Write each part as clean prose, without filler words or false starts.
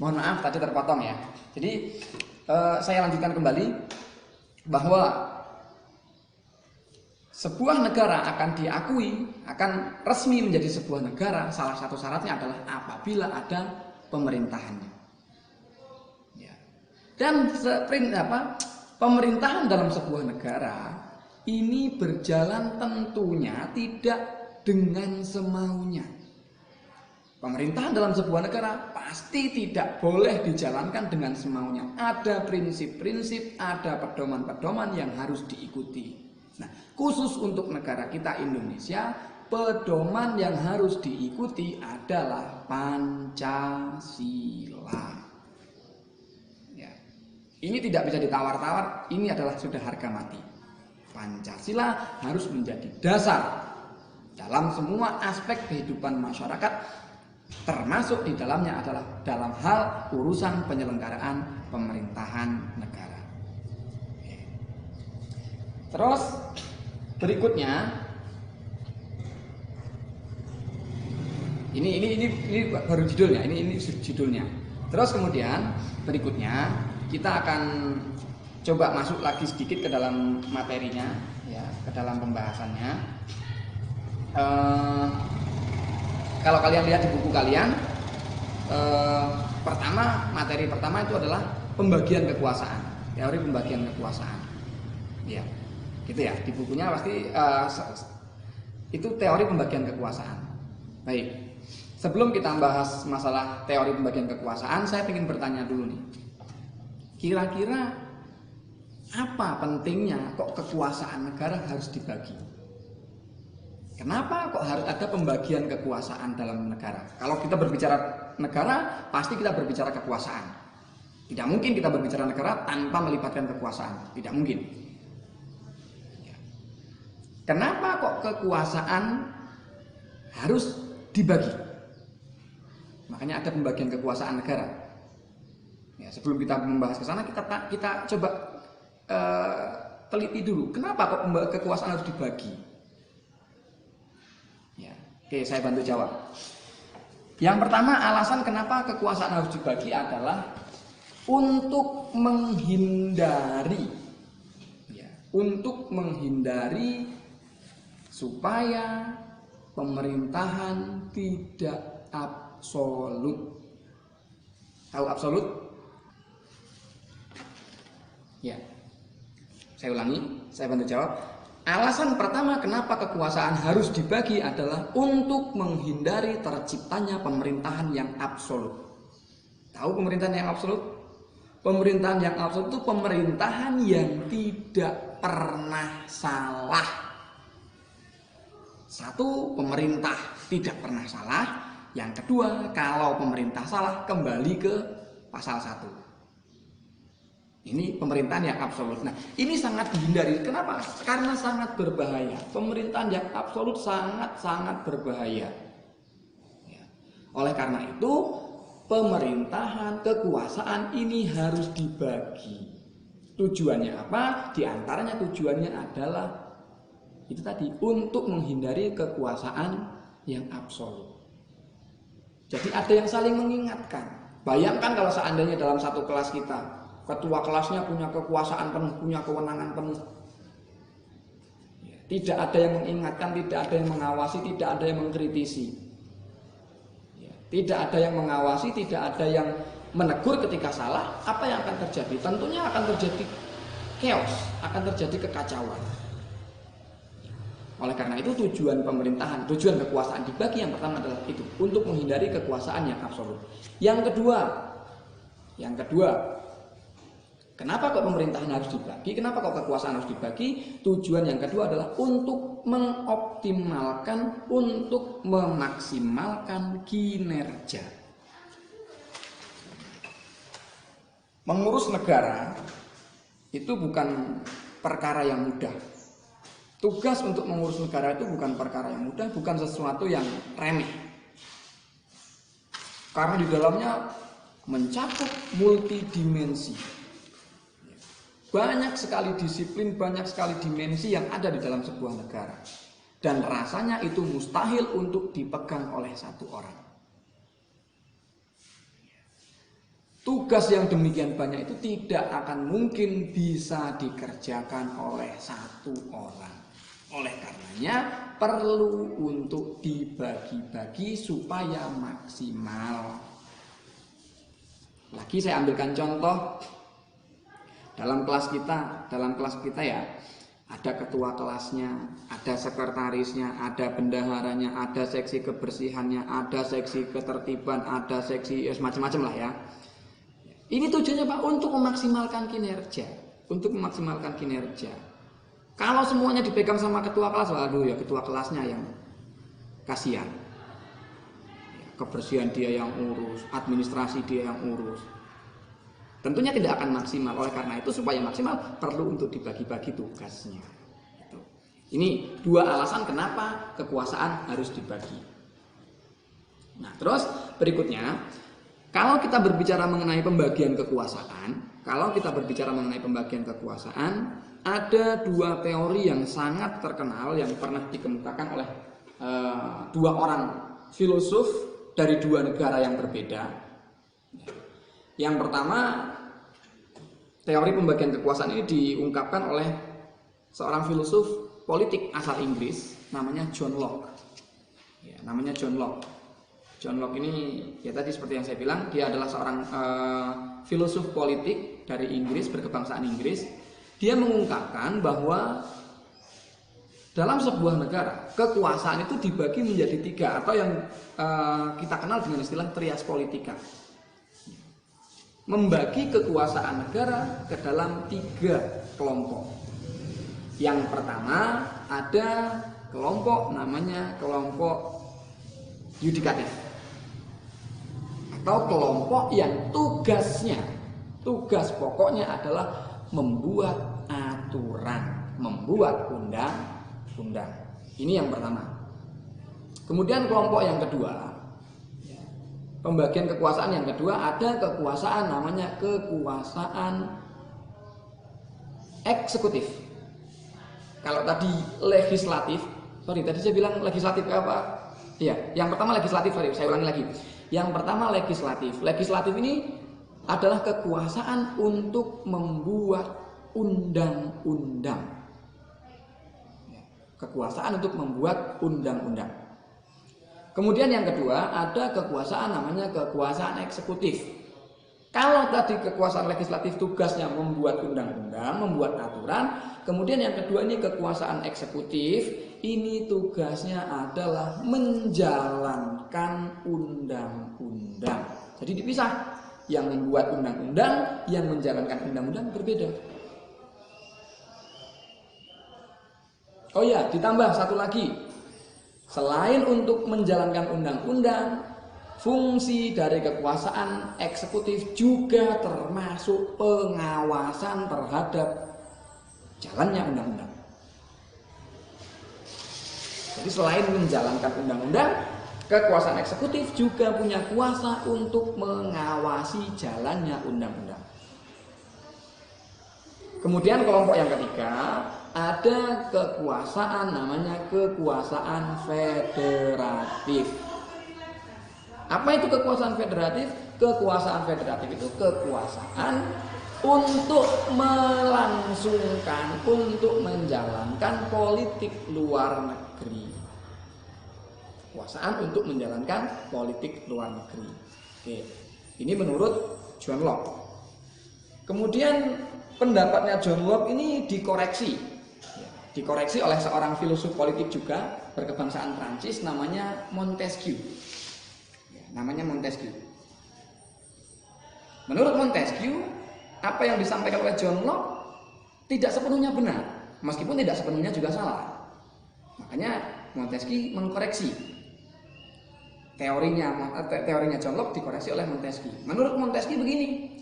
Mohon maaf tadi terpotong ya. Jadi saya lanjutkan kembali bahwa sebuah negara akan diakui, akan resmi menjadi sebuah negara, salah satu syaratnya adalah apabila ada pemerintahannya. Ya. Dan pemerintahan dalam sebuah negara ini berjalan tentunya tidak dengan semaunya. Pemerintahan dalam sebuah negara pasti tidak boleh dijalankan dengan semaunya. Ada prinsip-prinsip, ada pedoman-pedoman yang harus diikuti. Nah, khusus untuk negara kita Indonesia, pedoman yang harus diikuti adalah Pancasila. Ya. Ini tidak bisa ditawar-tawar, ini adalah sudah harga mati. Pancasila harus menjadi dasar dalam semua aspek kehidupan masyarakat, termasuk di dalamnya adalah dalam hal urusan penyelenggaraan pemerintahan negara. Terus berikutnya ini baru judulnya, ini judulnya. Terus kemudian berikutnya kita akan coba masuk lagi sedikit ke dalam materinya, ya, ke dalam pembahasannya. Kalau kalian lihat di buku kalian, materi pertama itu adalah pembagian kekuasaan, teori pembagian kekuasaan, ya, gitu ya. Di bukunya pasti itu teori pembagian kekuasaan. Baik, sebelum kita bahas masalah teori pembagian kekuasaan, saya ingin bertanya dulu nih, kira-kira apa pentingnya kok kekuasaan negara harus dibagi? Kenapa kok harus ada pembagian kekuasaan dalam negara? Kalau kita berbicara negara, pasti kita berbicara kekuasaan. Tidak mungkin kita berbicara negara tanpa melibatkan kekuasaan. Tidak mungkin. Kenapa kok kekuasaan harus dibagi? Makanya ada pembagian kekuasaan negara. Ya, sebelum kita membahas ke sana, kita coba teliti dulu. Kenapa kok kekuasaan harus dibagi? Oke, saya bantu jawab. Yang pertama, alasan kenapa kekuasaan harus dibagi adalah untuk menghindari, supaya pemerintahan tidak absolut. Tahu absolut? Ya. Saya ulangi, saya bantu jawab. Alasan pertama kenapa kekuasaan harus dibagi adalah untuk menghindari terciptanya pemerintahan yang absolut. Tahu pemerintahan yang absolut? Pemerintahan yang absolut itu pemerintahan yang tidak pernah salah. Satu, pemerintah tidak pernah salah. Yang kedua, kalau pemerintah salah kembali ke pasal 1. Ini pemerintahan yang absolut. Nah, ini sangat dihindari. Kenapa? Karena sangat berbahaya. Pemerintahan yang absolut sangat berbahaya. Ya. Oleh karena itu, pemerintahan, kekuasaan ini harus dibagi. Tujuannya apa? Di antaranya tujuannya adalah itu tadi, untuk menghindari kekuasaan yang absolut. Jadi ada yang saling mengingatkan. Bayangkan kalau seandainya dalam satu kelas kita, ketua kelasnya punya kekuasaan penuh, punya kewenangan penuh. Tidak ada yang mengingatkan, tidak ada yang mengawasi, tidak ada yang mengkritisi. Tidak ada yang mengawasi, tidak ada yang menegur ketika salah. Apa yang akan terjadi? Tentunya akan terjadi chaos, akan terjadi kekacauan. Oleh karena itu tujuan pemerintahan, tujuan kekuasaan dibagi yang pertama adalah itu, untuk menghindari kekuasaan yang absolut. Yang kedua, kenapa kok pemerintahan harus dibagi? Kenapa kok kekuasaan harus dibagi? Tujuan yang kedua adalah untuk mengoptimalkan, untuk memaksimalkan kinerja. Mengurus negara itu bukan perkara yang mudah. Tugas untuk mengurus negara itu bukan perkara yang mudah, bukan sesuatu yang remeh. Karena di dalamnya mencakup multidimensi. Banyak sekali disiplin, banyak sekali dimensi yang ada di dalam sebuah negara. Dan rasanya itu mustahil untuk dipegang oleh satu orang. tugas yang demikian banyak itu tidak akan mungkin bisa dikerjakan oleh satu orang. Oleh karenanya perlu untuk dibagi-bagi supaya maksimal. Lagi saya ambilkan contoh dalam kelas kita ya, ada ketua kelasnya, ada sekretarisnya, ada bendaharanya, ada seksi kebersihannya, ada seksi ketertiban, ada seksi macam-macam lah ya. Ini tujuannya Pak untuk memaksimalkan kinerja, Kalau semuanya dipegang sama ketua kelas, waduh ya ketua kelasnya yang kasihan. Kebersihan dia yang urus, administrasi dia yang urus. Tentunya tidak akan maksimal. Oleh karena itu supaya maksimal perlu untuk dibagi-bagi tugasnya. Ini dua alasan kenapa kekuasaan harus dibagi. Nah, terus berikutnya, kalau kita berbicara mengenai pembagian kekuasaan, ada dua teori yang sangat terkenal yang pernah dikemukakan oleh dua orang filosof dari dua negara yang berbeda. Yang pertama, teori pembagian kekuasaan ini diungkapkan oleh seorang filosof politik asal Inggris, namanya John Locke. John Locke ini, ya tadi seperti yang saya bilang, dia adalah seorang filosof politik dari Inggris, berkebangsaan Inggris. Dia mengungkapkan bahwa dalam sebuah negara, kekuasaan itu dibagi menjadi tiga, atau yang kita kenal dengan istilah trias politika. Membagi kekuasaan negara ke dalam tiga kelompok. Yang pertama ada kelompok namanya kelompok yudikatif, atau kelompok yang tugas pokoknya adalah membuat aturan, membuat undang-undang. Ini yang pertama. Kemudian kelompok yang kedua, pembagian kekuasaan yang kedua, ada kekuasaan namanya kekuasaan eksekutif. Kalau tadi legislatif, tadi saya bilang legislatif apa? Iya, yang pertama legislatif, saya ulangi lagi. Yang pertama legislatif. Legislatif ini adalah kekuasaan untuk membuat undang-undang. Kekuasaan untuk membuat undang-undang. Kemudian yang kedua ada kekuasaan namanya kekuasaan eksekutif. Kalau tadi kekuasaan legislatif tugasnya membuat undang-undang, membuat aturan, kemudian yang kedua ini kekuasaan eksekutif, ini tugasnya adalah menjalankan undang-undang. Jadi dipisah, yang membuat undang-undang, yang menjalankan undang-undang berbeda. Oh ya, ditambah satu lagi. Selain untuk menjalankan undang-undang, fungsi dari kekuasaan eksekutif juga termasuk pengawasan terhadap jalannya undang-undang. Jadi selain menjalankan undang-undang, kekuasaan eksekutif juga punya kuasa untuk mengawasi jalannya undang-undang. Kemudian kelompok yang ketiga, ada kekuasaan namanya kekuasaan federatif. Apa itu kekuasaan federatif? Kekuasaan federatif itu kekuasaan untuk melangsungkan, untuk menjalankan politik luar negeri. Kekuasaan untuk menjalankan politik luar negeri. Oke, ini menurut John Locke. Kemudian pendapatnya John Locke ini dikoreksi oleh seorang filosof politik juga berkebangsaan Prancis namanya Montesquieu. Menurut Montesquieu, apa yang disampaikan oleh John Locke tidak sepenuhnya benar, meskipun tidak sepenuhnya juga salah. Makanya Montesquieu mengkoreksi teorinya John Locke, dikoreksi oleh Montesquieu. Menurut Montesquieu begini,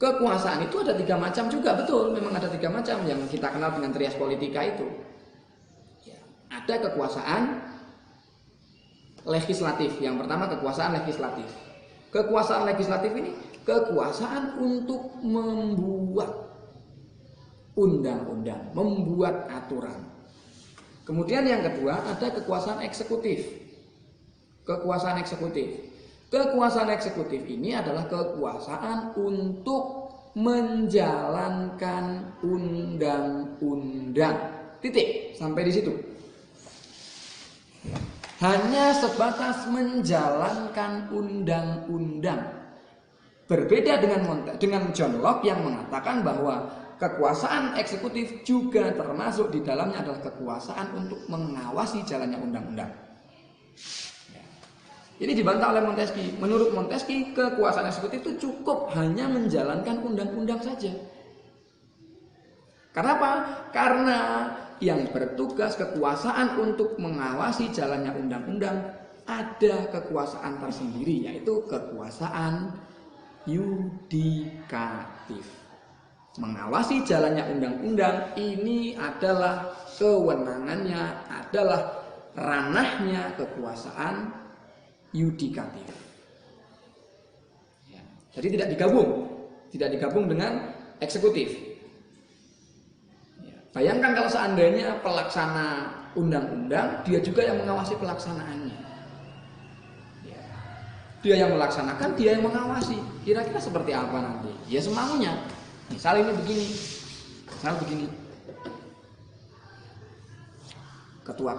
kekuasaan itu ada tiga macam juga, betul, memang ada tiga macam yang kita kenal dengan trias politika itu. Ada kekuasaan legislatif. Yang pertama kekuasaan legislatif. Kekuasaan legislatif ini kekuasaan untuk membuat undang-undang, membuat aturan. Kemudian yang kedua ada kekuasaan eksekutif. Kekuasaan eksekutif. Kekuasaan eksekutif ini adalah kekuasaan untuk menjalankan undang-undang. Titik, sampai di situ. Hanya sebatas menjalankan undang-undang. Berbeda dengan John Locke yang mengatakan bahwa kekuasaan eksekutif juga termasuk di dalamnya adalah kekuasaan untuk mengawasi jalannya undang-undang. Ini dibantah oleh Montesquieu. Menurut Montesquieu, kekuasaan eksekutif itu cukup hanya menjalankan undang-undang saja. Kenapa? Karena yang bertugas kekuasaan untuk mengawasi jalannya undang-undang ada kekuasaan tersendiri, yaitu kekuasaan yudikatif. Mengawasi jalannya undang-undang ini adalah kewenangannya, adalah ranahnya kekuasaan yudikatif. Jadi tidak digabung dengan eksekutif. Bayangkan kalau seandainya pelaksana undang-undang, dia juga yang mengawasi pelaksanaannya. Dia yang melaksanakan, dia yang mengawasi. Kira-kira seperti apa nanti? Ya semaunya. Misal ini begini. Ketua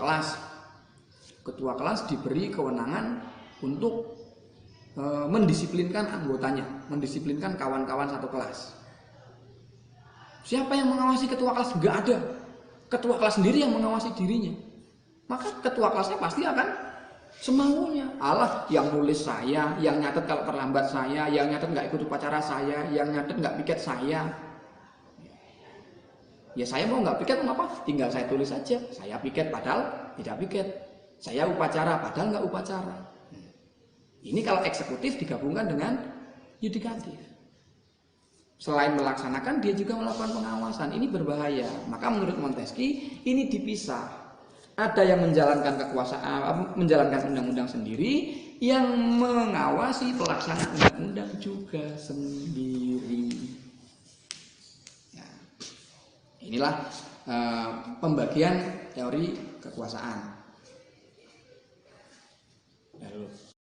kelas diberi kewenangan untuk mendisiplinkan anggotanya, mendisiplinkan kawan-kawan satu kelas. Siapa yang mengawasi ketua kelas? Enggak ada. Ketua kelas sendiri yang mengawasi dirinya. Maka ketua kelasnya pasti akan semaunya. Allah yang nulis saya, yang nyatet kalau terlambat saya, yang nyatet nggak ikut upacara saya, yang nyatet nggak piket saya. Ya saya mau nggak piket apa? Tinggal saya tulis saja. Saya piket padahal tidak piket. Saya upacara padahal nggak upacara. Ini kalau eksekutif digabungkan dengan yudikatif. Selain melaksanakan, dia juga melakukan pengawasan. Ini berbahaya. Maka menurut Montesquieu ini dipisah. Ada yang menjalankan kekuasaan, menjalankan undang-undang sendiri, yang mengawasi pelaksanaan undang-undang juga sendiri. Ya. Inilah pembagian teori kekuasaan. Lalu